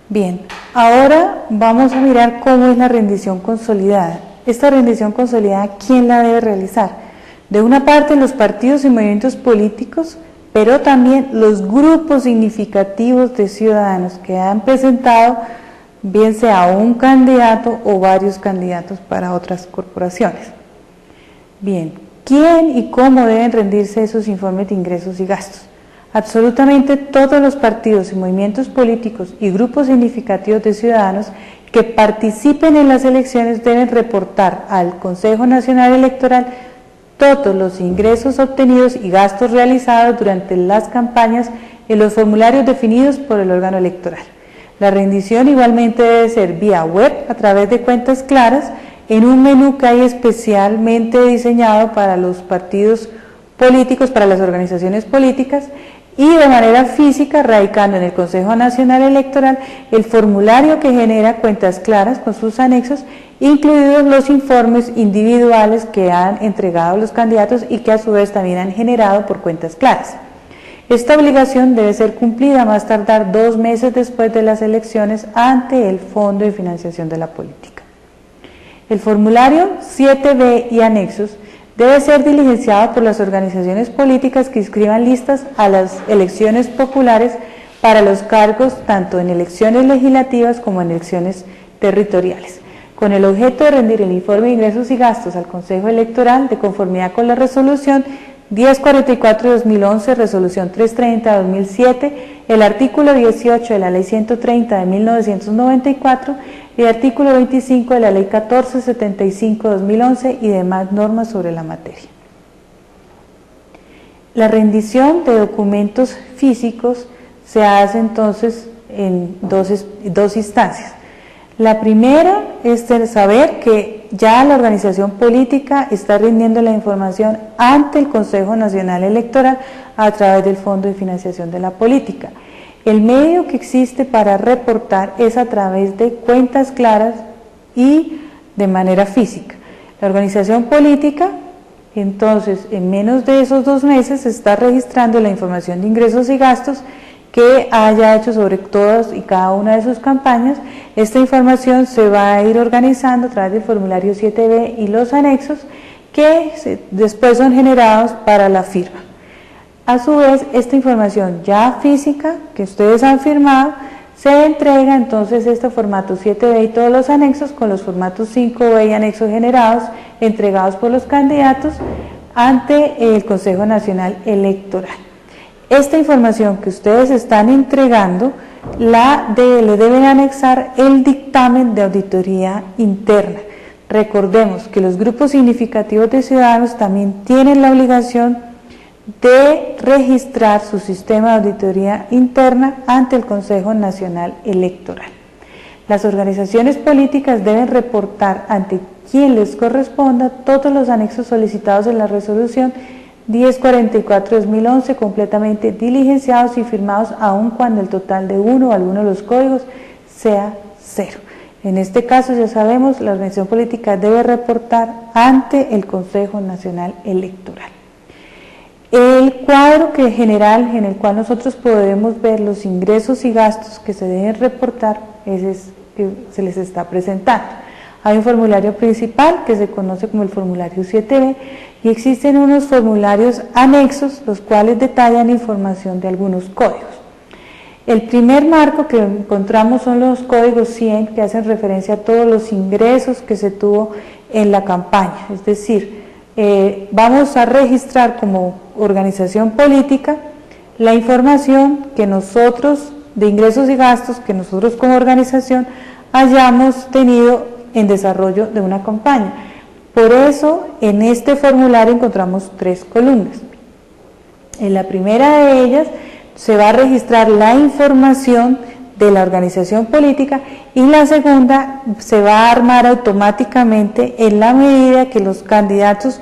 Bien, ahora vamos a mirar cómo es la rendición consolidada. Esta rendición consolidada, ¿quién la debe realizar? De una parte, los partidos y movimientos políticos, pero también los grupos significativos de ciudadanos que han presentado, bien sea un candidato o varios candidatos para otras corporaciones. Bien, ¿quién y cómo deben rendirse esos informes de ingresos y gastos? Absolutamente todos los partidos y movimientos políticos y grupos significativos de ciudadanos que participen en las elecciones deben reportar al Consejo Nacional Electoral todos los ingresos obtenidos y gastos realizados durante las campañas en los formularios definidos por el órgano electoral. La rendición igualmente debe ser vía web a través de cuentas claras en un menú que hay especialmente diseñado para los partidos políticos, para las organizaciones políticas, y de manera física radicando en el Consejo Nacional Electoral el formulario que genera cuentas claras con sus anexos, incluidos los informes individuales que han entregado los candidatos y que a su vez también han generado por cuentas claras. Esta obligación debe ser cumplida a más tardar 2 meses después de las elecciones ante el Fondo de Financiación de la Política. El formulario 7B y anexos debe ser diligenciado por las organizaciones políticas que inscriban listas a las elecciones populares para los cargos tanto en elecciones legislativas como en elecciones territoriales, con el objeto de rendir el informe de ingresos y gastos al Consejo Electoral de conformidad con la resolución 1044 de 2011, resolución 330 de 2007, el artículo 18 de la ley 130 de 1994 y el artículo 25 de la ley 1475 de 2011 y demás normas sobre la materia. La rendición de documentos físicos se hace entonces en dos instancias. La primera es saber que ya la organización política está rindiendo la información ante el Consejo Nacional Electoral a través del Fondo de Financiación de la Política. El medio que existe para reportar es a través de cuentas claras y de manera física. La organización política, entonces, en menos de esos 2 meses está registrando la información de ingresos y gastos que haya hecho sobre todas y cada una de sus campañas. Esta información se va a ir organizando a través del formulario 7B y los anexos que después son generados para la firma. A su vez, esta información ya física que ustedes han firmado, se entrega entonces este formato 7B y todos los anexos con los formatos 5B y anexos generados, entregados por los candidatos ante el Consejo Nacional Electoral. Esta información que ustedes están entregando le deben anexar el dictamen de auditoría interna. Recordemos que los grupos significativos de ciudadanos también tienen la obligación de registrar su sistema de auditoría interna ante el Consejo Nacional Electoral. Las organizaciones políticas deben reportar ante quien les corresponda todos los anexos solicitados en la resolución 1044 de 2011 completamente diligenciados y firmados aun cuando el total de uno o alguno de los códigos sea 0. En este caso, ya sabemos, la organización política debe reportar ante el Consejo Nacional Electoral. El cuadro general en el cual nosotros podemos ver los ingresos y gastos que se deben reportar es que se les está presentando. Hay un formulario principal que se conoce como el formulario 7B y existen unos formularios anexos los cuales detallan información de algunos códigos. El primer marco que encontramos son los códigos 100 que hacen referencia a todos los ingresos que se tuvo en la campaña, es decir, vamos a registrar como organización política la información que nosotros, de ingresos y gastos, que nosotros como organización hayamos tenido en desarrollo de una campaña. Por eso, en este formulario encontramos 3 columnas. En la primera de ellas se va a registrar la información de la organización política y la segunda se va a armar automáticamente en la medida que los candidatos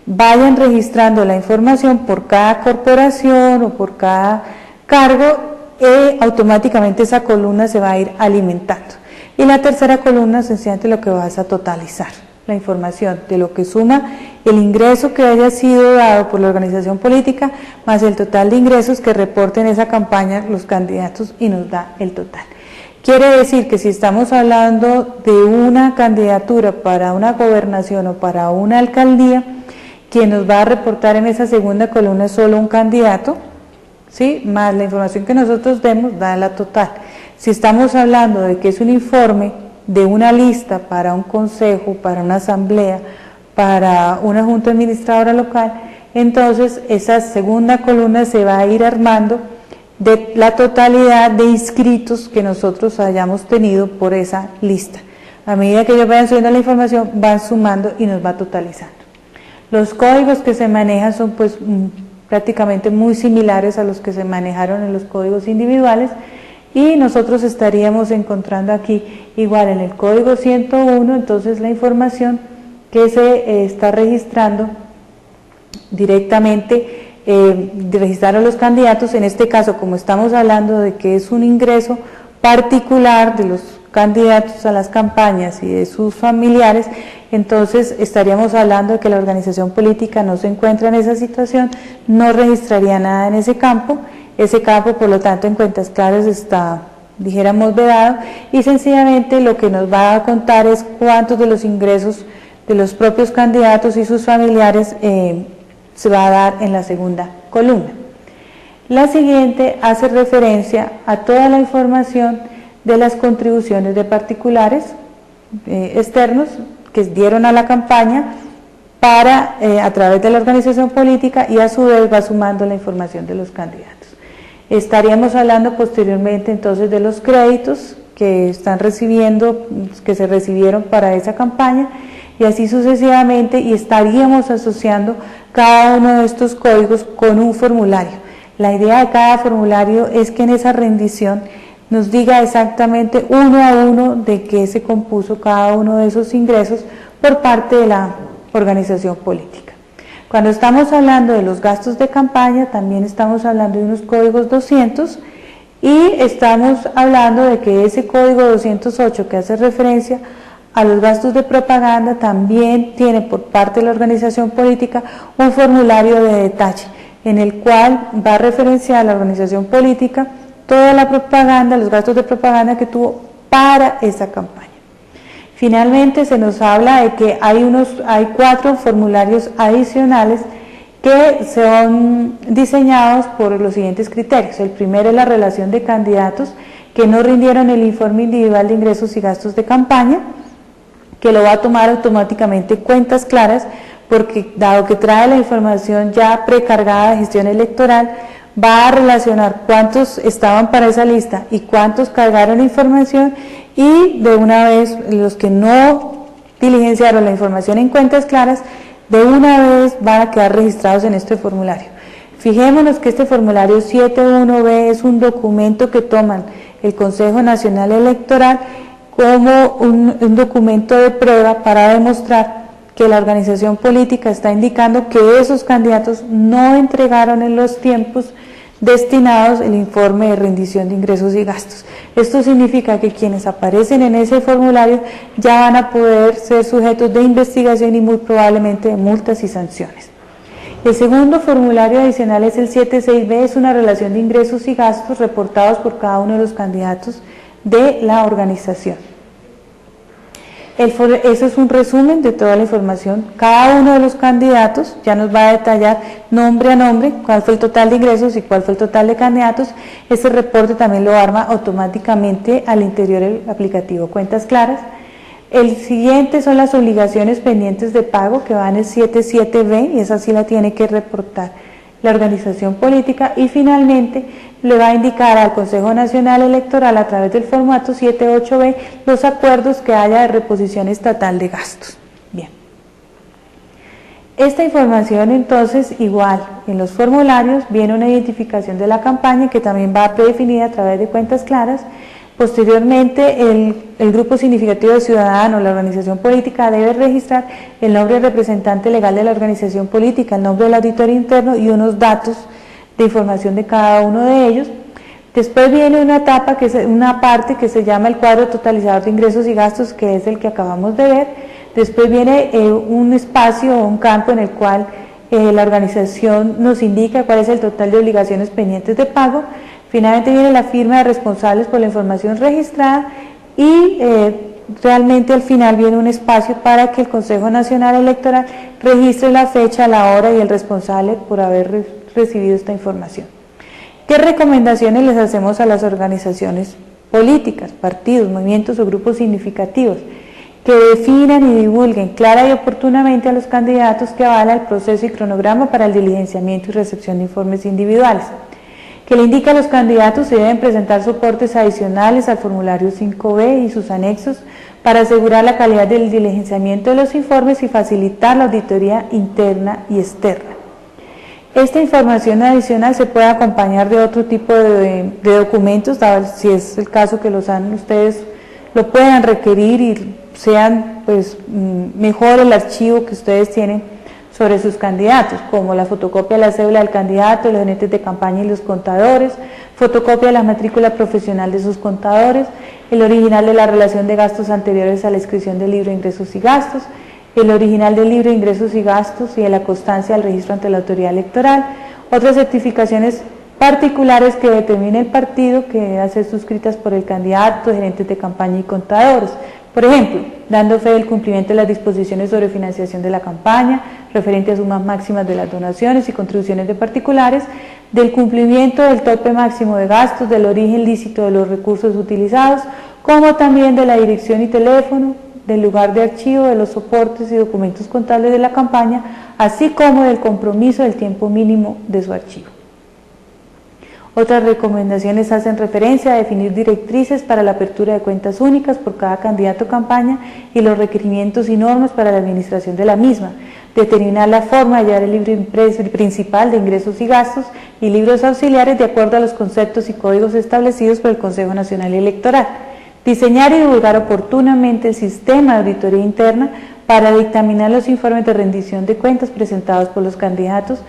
vayan registrando la información por cada corporación o por cada cargo, automáticamente esa columna se va a ir alimentando. Y la tercera columna sencillamente lo que va es a totalizar la información de lo que suma el ingreso que haya sido dado por la organización política más el total de ingresos que reporten esa campaña los candidatos y nos da el total. Quiere decir que si estamos hablando de una candidatura para una gobernación o para una alcaldía, quien nos va a reportar en esa segunda columna es solo un candidato, ¿sí? Más la información que nosotros demos da la total. Si estamos hablando de que es un informe de una lista para un consejo, para una asamblea, para una junta administradora local, entonces esa segunda columna se va a ir armando de la totalidad de inscritos que nosotros hayamos tenido por esa lista. A medida que ellos vayan subiendo la información, van sumando y nos va totalizando. Los códigos que se manejan son pues prácticamente muy similares a los que se manejaron en los códigos individuales, y nosotros estaríamos encontrando aquí igual en el código 101, entonces la información que se está registrando directamente, registrar a los candidatos. En este caso, como estamos hablando de que es un ingreso particular de los candidatos a las campañas y de sus familiares, entonces estaríamos hablando de que la organización política no se encuentra en esa situación, no registraría nada en ese campo por lo tanto en Cuentas Claras está, dijéramos, vedado, y sencillamente lo que nos va a contar es cuántos de los ingresos de los propios candidatos y sus familiares se va a dar en la segunda columna. La siguiente hace referencia a toda la información de las contribuciones de particulares externos que dieron a la campaña para a través de la organización política, y a su vez va sumando la información de los candidatos. Estaríamos hablando posteriormente entonces de los créditos que están recibiendo, que se recibieron para esa campaña, y así sucesivamente, y estaríamos asociando cada uno de estos códigos con un formulario. La idea de cada formulario es que en esa rendición nos diga exactamente uno a uno de qué se compuso cada uno de esos ingresos por parte de la organización política. Cuando estamos hablando de los gastos de campaña, también estamos hablando de unos códigos 200, y estamos hablando de que ese código 208 que hace referencia a los gastos de propaganda también tiene por parte de la organización política un formulario de detalle en el cual va a referenciar a la organización política toda la propaganda, los gastos de propaganda que tuvo para esa campaña. Finalmente se nos habla de que hay 4 formularios adicionales que son diseñados por los siguientes criterios. El primero es la relación de candidatos que no rindieron el informe individual de ingresos y gastos de campaña, que lo va a tomar automáticamente Cuentas Claras, porque dado que trae la información ya precargada de gestión electoral, va a relacionar cuántos estaban para esa lista y cuántos cargaron información, y de una vez los que no diligenciaron la información en Cuentas Claras, de una vez van a quedar registrados en este formulario. Fijémonos que este formulario 7.1b es un documento que toman el Consejo Nacional Electoral como un documento de prueba para demostrar que la organización política está indicando que esos candidatos no entregaron en los tiempos destinados el informe de rendición de ingresos y gastos. Esto significa que quienes aparecen en ese formulario ya van a poder ser sujetos de investigación y muy probablemente de multas y sanciones. El segundo formulario adicional es el 7.6b, es una relación de ingresos y gastos reportados por cada uno de los candidatos de la organización. Eso es un resumen de toda la información. Cada uno de los candidatos ya nos va a detallar nombre a nombre cuál fue el total de ingresos y cuál fue el total de candidatos. Este reporte también lo arma automáticamente al interior del aplicativo Cuentas Claras. El siguiente son las obligaciones pendientes de pago, que van en el 7.7b, y esa sí la tiene que reportar la organización política. Y finalmente le va a indicar al Consejo Nacional Electoral a través del formato 7.8b los acuerdos que haya de reposición estatal de gastos. Bien. Esta información entonces, igual en los formularios viene una identificación de la campaña que también va predefinida a través de Cuentas Claras. Posteriormente, el grupo significativo de ciudadanos, la organización política, debe registrar el nombre del representante legal de la organización política, el nombre del auditor interno y unos datos de información de cada uno de ellos. Después viene una etapa, una parte que se llama el cuadro totalizador de ingresos y gastos, que es el que acabamos de ver. Después viene un espacio o un campo en el cual la organización nos indica cuál es el total de obligaciones pendientes de pago. Finalmente viene la firma de responsables por la información registrada y realmente al final viene un espacio para que el Consejo Nacional Electoral registre la fecha, la hora y el responsable por haber recibido esta información. ¿Qué recomendaciones les hacemos a las organizaciones políticas, partidos, movimientos o grupos significativos? Que definan y divulguen clara y oportunamente a los candidatos que avalan el proceso y cronograma para el diligenciamiento y recepción de informes individuales. Que le indique a los candidatos si deben presentar soportes adicionales al formulario 5B y sus anexos para asegurar la calidad del diligenciamiento de los informes y facilitar la auditoría interna y externa. Esta información adicional se puede acompañar de otro tipo de documentos, si es el caso que ustedes lo puedan requerir y sean pues mejor el archivo que ustedes tienen sobre sus candidatos, como la fotocopia de la cédula del candidato, los gerentes de campaña y los contadores, fotocopia de la matrícula profesional de sus contadores, el original de la relación de gastos anteriores a la inscripción del libro de ingresos y gastos, el original del libro de ingresos y gastos y de la constancia del registro ante la autoridad electoral, otras certificaciones particulares que determine el partido que deben ser suscritas por el candidato, gerentes de campaña y contadores. Por ejemplo, dando fe del cumplimiento de las disposiciones sobre financiación de la campaña, referente a sumas máximas de las donaciones y contribuciones de particulares, del cumplimiento del tope máximo de gastos, del origen lícito de los recursos utilizados, como también de la dirección y teléfono, del lugar de archivo, de los soportes y documentos contables de la campaña, así como del compromiso del tiempo mínimo de su archivo. Otras recomendaciones hacen referencia a definir directrices para la apertura de cuentas únicas por cada candidato o campaña y los requerimientos y normas para la administración de la misma, determinar la forma de hallar el libro impreso principal de ingresos y gastos y libros auxiliares de acuerdo a los conceptos y códigos establecidos por el Consejo Nacional Electoral, diseñar y divulgar oportunamente el sistema de auditoría interna para dictaminar los informes de rendición de cuentas presentados por los candidatos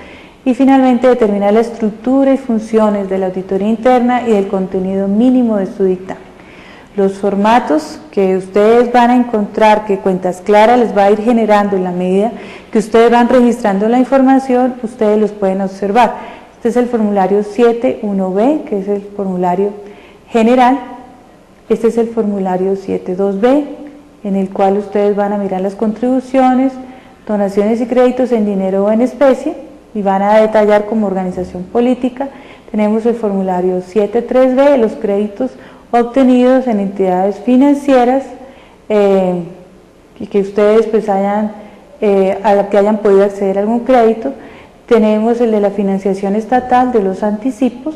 y finalmente determinar la estructura y funciones de la auditoría interna y el contenido mínimo de su dictamen. Los formatos que ustedes van a encontrar que Cuentas Claras les va a ir generando en la medida que ustedes van registrando la información, ustedes los pueden observar. Este es el formulario 7.1b, que es el formulario general. Este es el formulario 7.2b, en el cual ustedes van a mirar las contribuciones, donaciones y créditos en dinero o en especie, y van a detallar como organización política. Tenemos el formulario 7.3b, los créditos obtenidos en entidades financieras y que ustedes pues a la que hayan podido acceder a algún crédito. Tenemos el de la financiación estatal de los anticipos.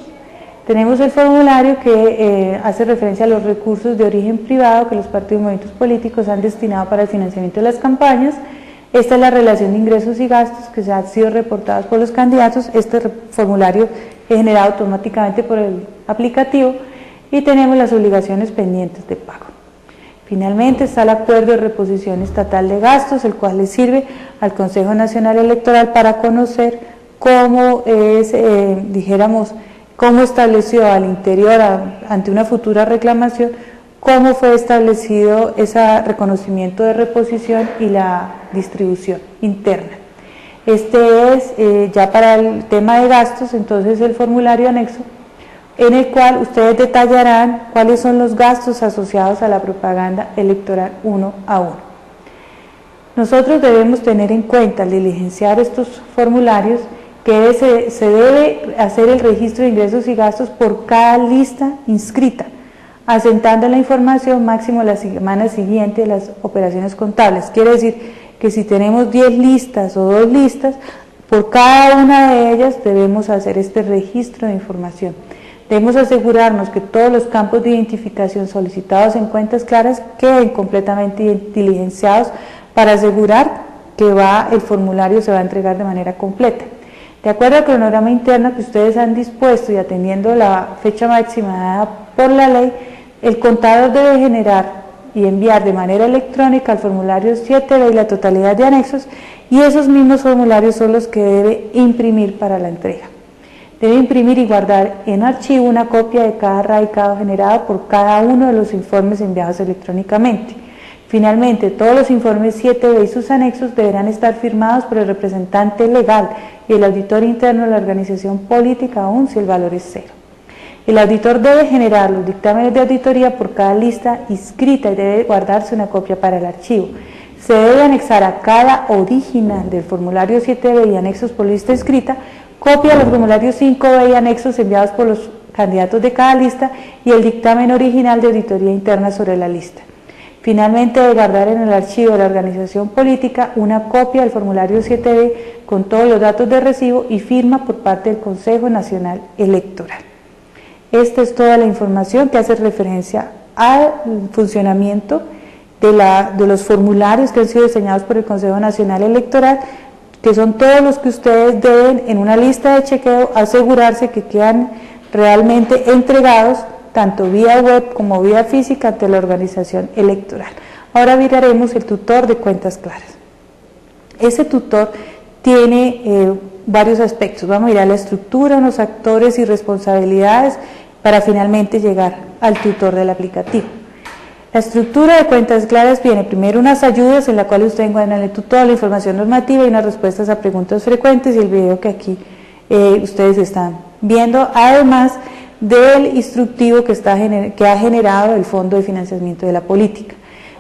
Tenemos el formulario que hace referencia a los recursos de origen privado que los partidos y movimientos políticos han destinado para el financiamiento de las campañas. Esta es la relación de ingresos y gastos que se han sido reportados por los candidatos. Este formulario es generado automáticamente por el aplicativo y tenemos las obligaciones pendientes de pago. Finalmente está el acuerdo de reposición estatal de gastos, el cual le sirve al Consejo Nacional Electoral para conocer cómo es, cómo estableció al interior, ante una futura reclamación, cómo fue establecido ese reconocimiento de reposición y la distribución interna. Este es ya para el tema de gastos, entonces el formulario anexo, en el cual ustedes detallarán cuáles son los gastos asociados a la propaganda electoral uno a uno. Nosotros debemos tener en cuenta al diligenciar estos formularios que se debe hacer el registro de ingresos y gastos por cada lista inscrita, asentando la información máximo la semana siguiente de las operaciones contables. Quiere decir que si tenemos 10 listas o 2 listas, por cada una de ellas debemos hacer este registro de información. Debemos asegurarnos que todos los campos de identificación solicitados en Cuentas Claras queden completamente diligenciados para asegurar que el formulario se va a entregar de manera completa. De acuerdo al cronograma interno que ustedes han dispuesto y atendiendo la fecha máxima dada por la ley, el contador debe generar y enviar de manera electrónica al formulario 7B y la totalidad de anexos, y esos mismos formularios son los que debe imprimir para la entrega. Debe imprimir y guardar en archivo una copia de cada radicado generado por cada uno de los informes enviados electrónicamente. Finalmente, todos los informes 7B y sus anexos deberán estar firmados por el representante legal y el auditor interno de la organización política, aun si el valor es cero. El auditor debe generar los dictámenes de auditoría por cada lista inscrita y debe guardarse una copia para el archivo. Se debe anexar a cada original del formulario 7B y anexos por lista inscrita, copia de los formularios 5B y anexos enviados por los candidatos de cada lista y el dictamen original de auditoría interna sobre la lista. Finalmente, debe guardar en el archivo de la organización política una copia del formulario 7B con todos los datos de recibo y firma por parte del Consejo Nacional Electoral. Esta es toda la información que hace referencia al funcionamiento de los formularios que han sido diseñados por el Consejo Nacional Electoral, que son todos los que ustedes deben en una lista de chequeo asegurarse que quedan realmente entregados tanto vía web como vía física ante la organización electoral. Ahora miraremos el tutor de cuentas claras. Ese tutor tiene varios aspectos. Vamos a mirar la estructura, los actores y responsabilidades para finalmente llegar al tutor del aplicativo. La estructura de cuentas claras viene primero unas ayudas en la cual ustedes encuentran en el tutor la información normativa y unas respuestas a preguntas frecuentes y el video que aquí ustedes están viendo, además del instructivo que ha generado el Fondo de Financiamiento de la Política.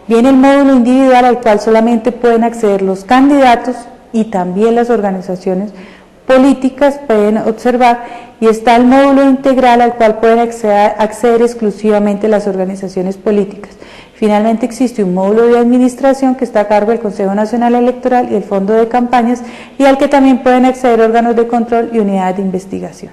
Viene el módulo individual al cual solamente pueden acceder los candidatos y también las organizaciones políticas pueden observar, y está el módulo integral al cual pueden acceder exclusivamente las organizaciones políticas. Finalmente existe un módulo de administración que está a cargo del Consejo Nacional Electoral y el Fondo de Campañas y al que también pueden acceder órganos de control y unidades de investigación.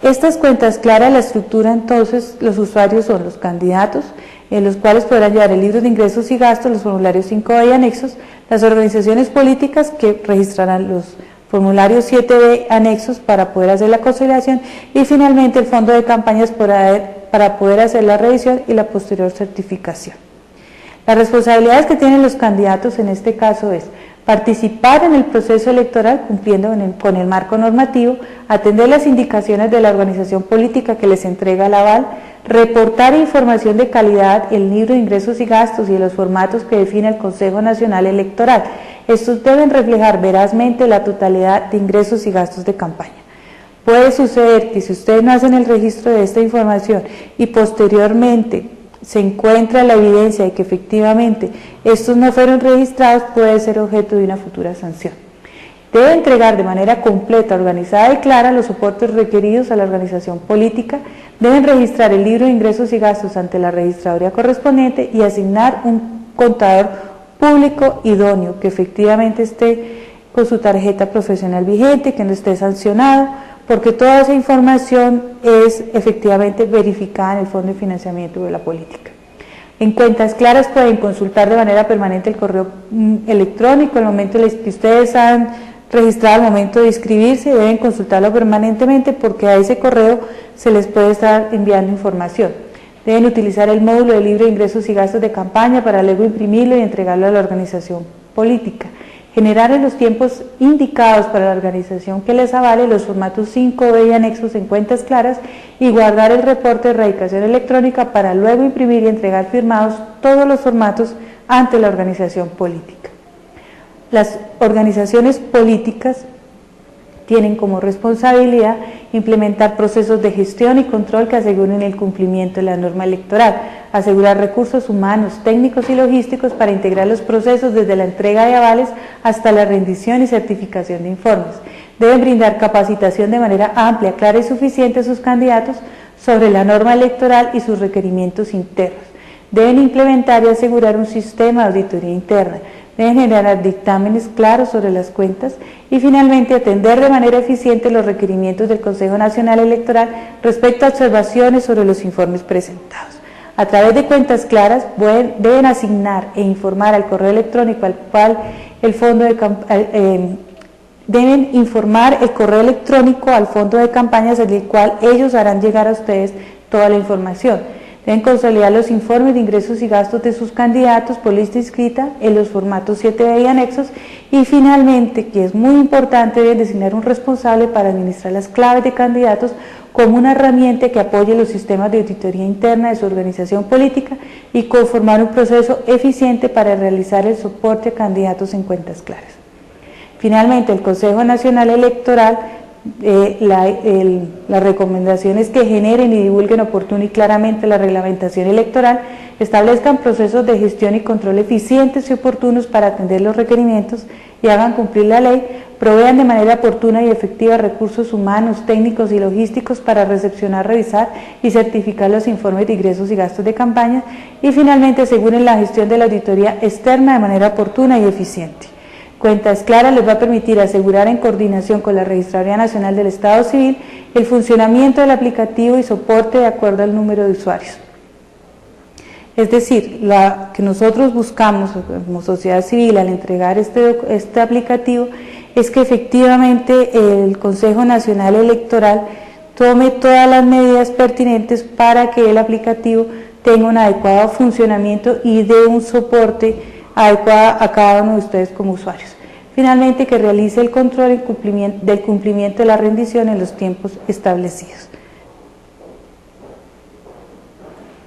Estas cuentas claras, la estructura entonces, los usuarios son los candidatos, en los cuales podrán llevar el libro de ingresos y gastos, los formularios 5B y anexos, las organizaciones políticas que registrarán los formularios 7B anexos para poder hacer la consolidación y finalmente el fondo de campañas para poder hacer la revisión y la posterior certificación. Las responsabilidades que tienen los candidatos en este caso es participar en el proceso electoral cumpliendo con el marco normativo, atender las indicaciones de la organización política que les entrega el aval, reportar información de calidad, el libro de ingresos y gastos y de los formatos que define el Consejo Nacional Electoral. Estos deben reflejar verazmente la totalidad de ingresos y gastos de campaña. Puede suceder que si ustedes no hacen el registro de esta información y posteriormente se encuentra la evidencia de que efectivamente estos no fueron registrados, puede ser objeto de una futura sanción. Debe entregar de manera completa, organizada y clara los soportes requeridos a la organización política, deben registrar el libro de ingresos y gastos ante la registraduría correspondiente y asignar un contador público idóneo que efectivamente esté con su tarjeta profesional vigente, que no esté sancionado, porque toda esa información es efectivamente verificada en el Fondo de Financiamiento de la Política. En cuentas claras pueden consultar de manera permanente el correo electrónico, el momento en que ustedes han registrado al momento de inscribirse, deben consultarlo permanentemente porque a ese correo se les puede estar enviando información. Deben utilizar el módulo de libro de ingresos y gastos de campaña para luego imprimirlo y entregarlo a la organización política. Generar en los tiempos indicados para la organización que les avale los formatos 5B y anexos en cuentas claras y guardar el reporte de radicación electrónica para luego imprimir y entregar firmados todos los formatos ante la organización política. Las organizaciones políticas tienen como responsabilidad implementar procesos de gestión y control que aseguren el cumplimiento de la norma electoral, asegurar recursos humanos, técnicos y logísticos para integrar los procesos desde la entrega de avales hasta la rendición y certificación de informes. Deben brindar capacitación de manera amplia, clara y suficiente a sus candidatos sobre la norma electoral y sus requerimientos internos. Deben implementar y asegurar un sistema de auditoría interna. Deben generar dictámenes claros sobre las cuentas y finalmente atender de manera eficiente los requerimientos del Consejo Nacional Electoral respecto a observaciones sobre los informes presentados. A través de cuentas claras deben asignar e informar al correo electrónico al cual el fondo de deben informar el correo electrónico al fondo de campañas en el cual ellos harán llegar a ustedes toda la información. Deben consolidar los informes de ingresos y gastos de sus candidatos por lista inscrita en los formatos 7B y anexos y finalmente, que es muy importante, deben designar un responsable para administrar las claves de candidatos como una herramienta que apoye los sistemas de auditoría interna de su organización política y conformar un proceso eficiente para realizar el soporte a candidatos en cuentas claras. Finalmente, el Consejo Nacional Electoral las recomendaciones que generen y divulguen oportuna y claramente la reglamentación electoral, establezcan procesos de gestión y control eficientes y oportunos para atender los requerimientos y hagan cumplir la ley, provean de manera oportuna y efectiva recursos humanos, técnicos y logísticos para recepcionar, revisar y certificar los informes de ingresos y gastos de campaña y finalmente aseguren la gestión de la auditoría externa de manera oportuna y eficiente. Cuentas Claras les va a permitir asegurar en coordinación con la Registraduría Nacional del Estado Civil el funcionamiento del aplicativo y soporte de acuerdo al número de usuarios. Es decir, lo que nosotros buscamos como sociedad civil al entregar este aplicativo es que efectivamente el Consejo Nacional Electoral tome todas las medidas pertinentes para que el aplicativo tenga un adecuado funcionamiento y dé un soporte adecuado a cada uno de ustedes como usuarios. Finalmente, que realice el control del cumplimiento de la rendición en los tiempos establecidos.